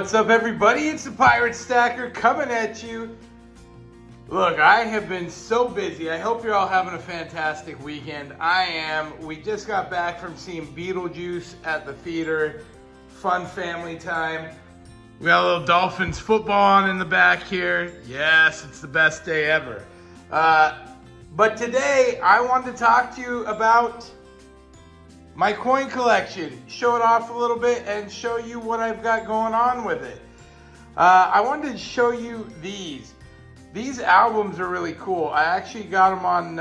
What's up, everybody? It's the Pirate Stacker coming at you. Look, I have been so busy. I hope you're all having a fantastic weekend. I am. We just got back from seeing Beetlejuice at the theater. Fun family time. We got a little Dolphins football on in the back here. Yes, it's the best day ever. But today, I wanted to talk to you about my coin collection. Show it off a little bit and show you what I've got going on with it. I wanted to show you these. These albums are really cool. I actually got them on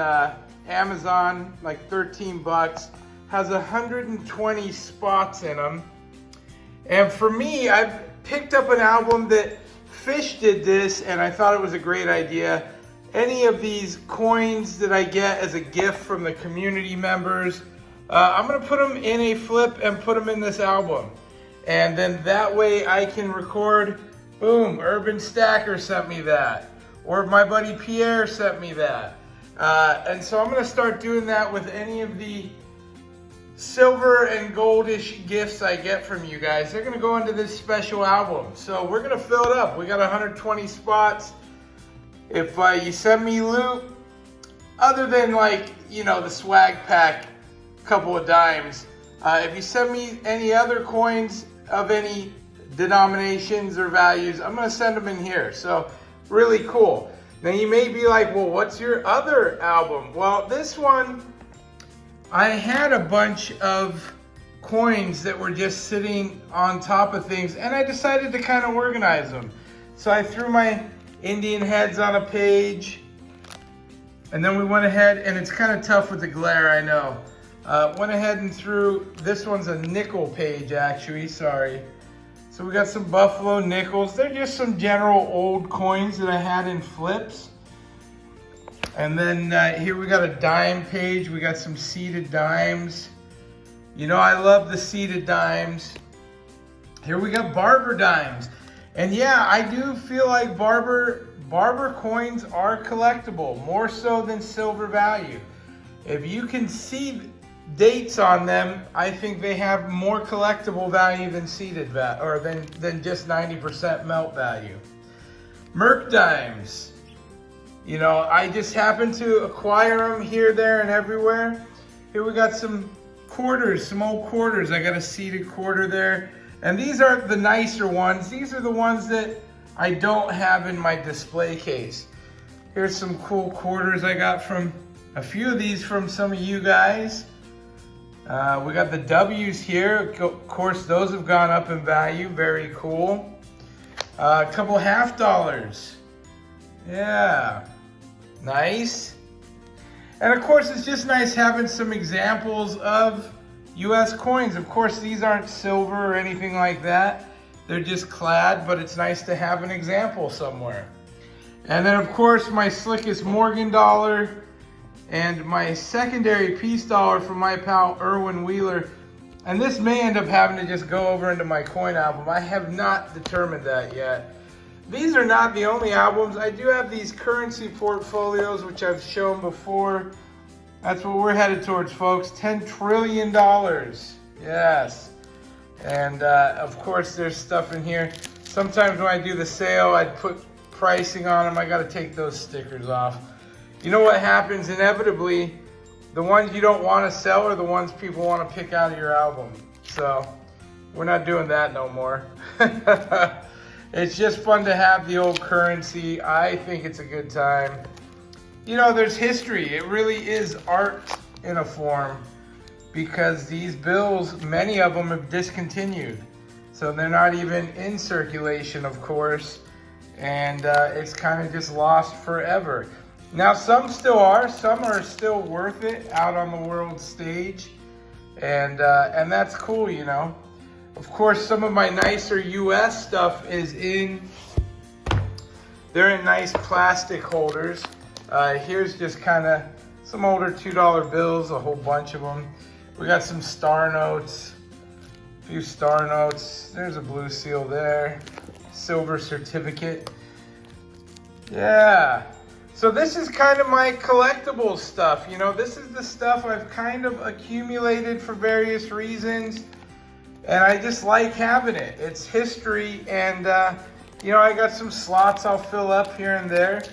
Amazon, like 13 bucks. Has 120 spots in them. And for me, I've picked up an album that Fish did this, and I thought it was a great idea. Any of these coins that I get as a gift from the community members, I'm gonna put them in a flip and put them in this album. And then that way I can record, boom, Urban Stacker sent me that. Or my buddy Pierre sent me that. And so I'm gonna start doing that with any of the silver and goldish gifts I get from you guys. They're gonna go into this special album. So we're gonna fill it up. We got 120 spots. If you send me loot, other than like, you know, the swag pack, couple of dimes, if you send me any other coins of any denominations or values, I'm gonna send them in here. So really cool. Now you may be like, well, what's your other album? Well, this one, I had a bunch of coins that were just sitting on top of things, and I decided to kind of organize them. So I threw my Indian heads on a page, and then we went ahead, and it's kind of tough with the glare, I know. Went ahead and threw, this one's a nickel page actually, sorry. So we got some Buffalo nickels. They're just some general old coins that I had in flips. And then here we got a dime page. We got some seeded dimes. You know I love the seeded dimes. Here we got barber dimes. And yeah, I do feel like barber coins are collectible, more so than silver value. If you can see dates on them, I think they have more collectible value than seeded value, or than just 90% melt value. Merc dimes. You know, I just happen to acquire them here, there, and everywhere. Here we got some quarters, some old quarters. I got a seeded quarter there. And these aren't the nicer ones. These are the ones that I don't have in my display case. Here's some cool quarters I got from a few of these from some of you guys. We got the W's here. Of course, those have gone up in value. Very cool. A couple $50. Yeah, nice. And of course, it's just nice having some examples of US coins. Of course, these aren't silver or anything like that. They're just clad, but it's nice to have an example somewhere. And then of course, my slickest Morgan dollar and my secondary piece dollar from my pal Erwin Wheeler. And this may end up having to just go over into my coin album. I have not determined that yet. These are not the only albums. I do have these currency portfolios, which I've shown before. That's what we're headed towards, folks. $10 trillion. Yes. And of course, there's stuff in here. Sometimes when I do the sale, I put pricing on them. I got to take those stickers off. You know what happens inevitably? The ones you don't want to sell are the ones people want to pick out of your album. So we're not doing that no more. It's just fun to have the old currency. I think it's a good time. You know, there's history. It really is art in a form, because these bills, many of them have discontinued. So they're not even in circulation, of course. And it's kind of just lost forever. Now, some still are. Some are still worth it out on the world stage. And that's cool, you know. Of course, some of my nicer US stuff is they're in nice plastic holders. Here's just kind of some older $2 bills, a whole bunch of them. We got some star notes, a few star notes. There's a blue seal there, silver certificate. Yeah. So this is kind of my collectible stuff. You know, this is the stuff I've kind of accumulated for various reasons. And I just like having it. It's history, and you know, I got some slots I'll fill up here and there.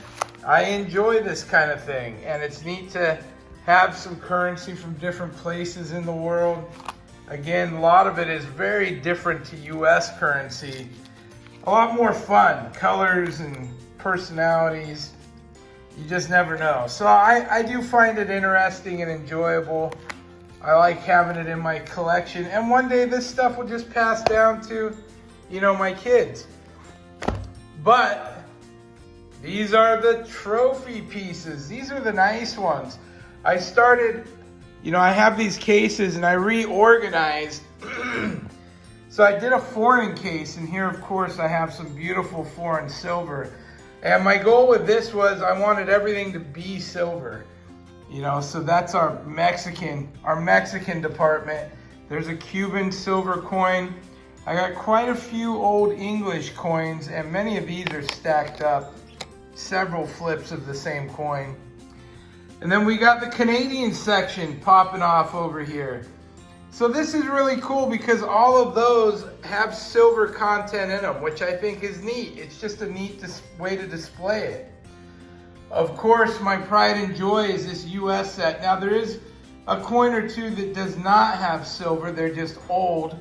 I enjoy this kind of thing, and it's neat to have some currency from different places in the world. Again, a lot of it is very different to US currency. A lot more fun, colors and personalities. You just never know. So I do find it interesting and enjoyable. I like having it in my collection. And one day this stuff will just pass down to, you know, my kids. But these are the trophy pieces. These are the nice ones. I started, you know, I have these cases and I reorganized. So I did a foreign case, and here, of course, I have some beautiful foreign silver. And my goal with this was I wanted everything to be silver. You know, so that's our Mexican department. There's a Cuban silver coin. I got quite a few old English coins, and many of these are stacked up. Several flips of the same coin. And then we got the Canadian section popping off over here. So this is really cool because all of those have silver content in them, which I think is neat. It's just a neat way to display it. Of course, my pride and joy is this US set. Now there is a coin or two that does not have silver, they're just old.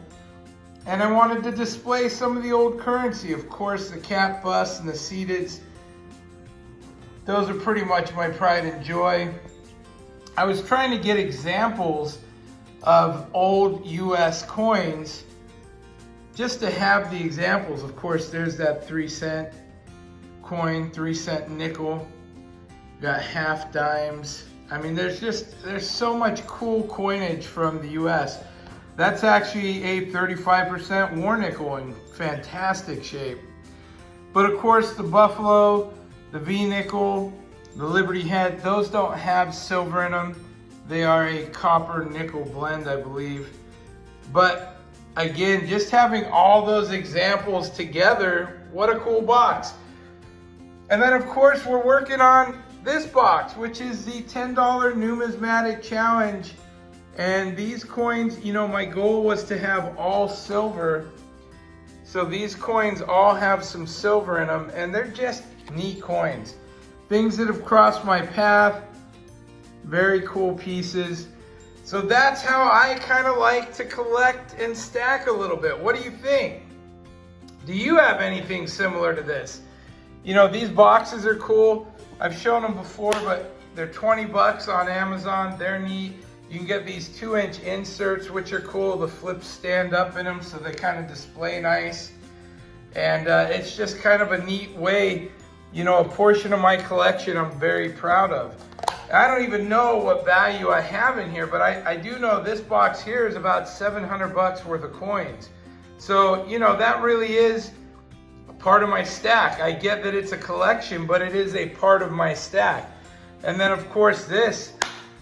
And I wanted to display some of the old currency. Of course, the cap busts and the seateds. Those are pretty much my pride and joy. I was trying to get examples of old US coins just to have the examples. Of course, there's that 3-cent coin, 3-cent nickel. Got half dimes. I mean, there's so much cool coinage from the US. That's actually a 35% war nickel in fantastic shape. But of course, the Buffalo, the V nickel, the Liberty head, those don't have silver in them. They are a copper nickel blend, I believe. But again, just having all those examples together, what a cool box. And then of course, we're working on this box, which is the $10 numismatic challenge. And these coins, you know, my goal was to have all silver. So these coins all have some silver in them, and they're just neat coins. Things that have crossed my path, very cool pieces. So that's how I kind of like to collect and stack a little bit. What do you think? Do you have anything similar to this? You know, these boxes are cool. I've shown them before, but they're 20 bucks on Amazon. They're neat. You can get these 2-inch inserts, which are cool. The flips stand up in them, so they kind of display nice. And it's just kind of a neat way, you know, a portion of my collection I'm very proud of. I don't even know what value I have in here, but I do know this box here is about 700 bucks worth of coins. So, you know, that really is a part of my stack. I get that it's a collection, but it is a part of my stack. And then of course this,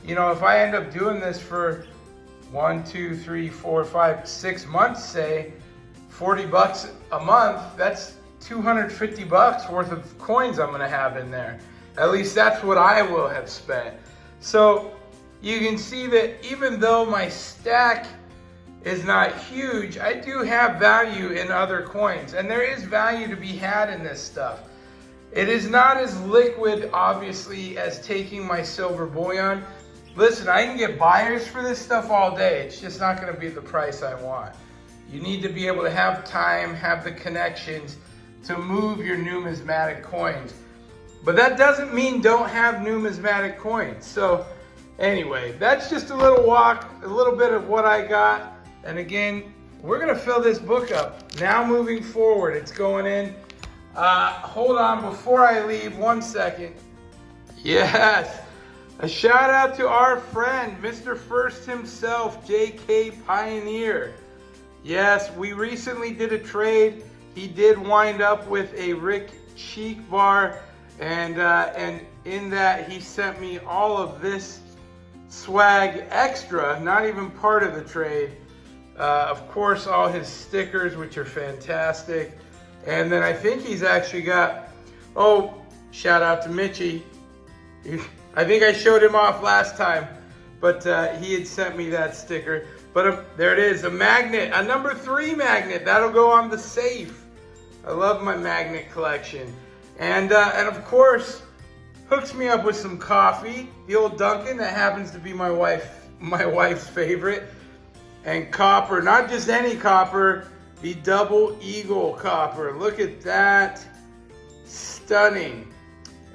you know, if I end up doing this for 1, 2, 3, 4, 5, 6 months, say, 40 bucks a month, that's 250 bucks worth of coins I'm gonna have in there. At least that's what I will have spent. So you can see that even though my stack is not huge, I do have value in other coins, and there is value to be had in this stuff. It is not as liquid, obviously, as taking my silver bullion. Listen, I can get buyers for this stuff all day. It's just not gonna be the price I want. You need to be able to have time, have the connections to move your numismatic coins. But that doesn't mean don't have numismatic coins. So anyway, that's just a little walk, a little bit of what I got. And again, we're gonna fill this book up. Now moving forward, it's going in. Hold on, before I leave, 1 second. Yes, a shout out to our friend, Mr. First himself, JK Pioneer. Yes, we recently did a trade. He did wind up with a Rick Cheek bar, and in that he sent me all of this swag extra, not even part of the trade. Of course, all his stickers, which are fantastic. And then I think he's actually got, oh, shout out to Mitchie. I think I showed him off last time, but he had sent me that sticker. But there it is, a magnet, a number 3 magnet. That'll go on the safe. I love my magnet collection. And of course, hooks me up with some coffee. The old Dunkin', that happens to be my wife's favorite. And copper, not just any copper, the double eagle copper. Look at that. Stunning.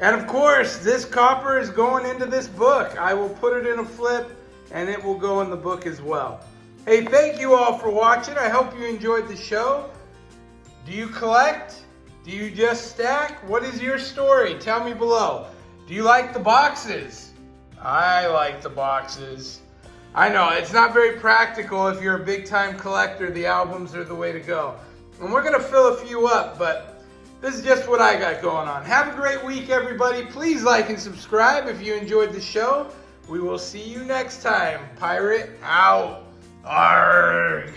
And of course, this copper is going into this book. I will put it in a flip and it will go in the book as well. Hey, thank you all for watching. I hope you enjoyed the show. Do you collect? Do you just stack? What is your story? Tell me below. Do you like the boxes? I like the boxes. I know, it's not very practical if you're a big time collector. The albums are the way to go. And we're going to fill a few up, but this is just what I got going on. Have a great week, everybody. Please like and subscribe if you enjoyed the show. We will see you next time. Pirate out. Arg.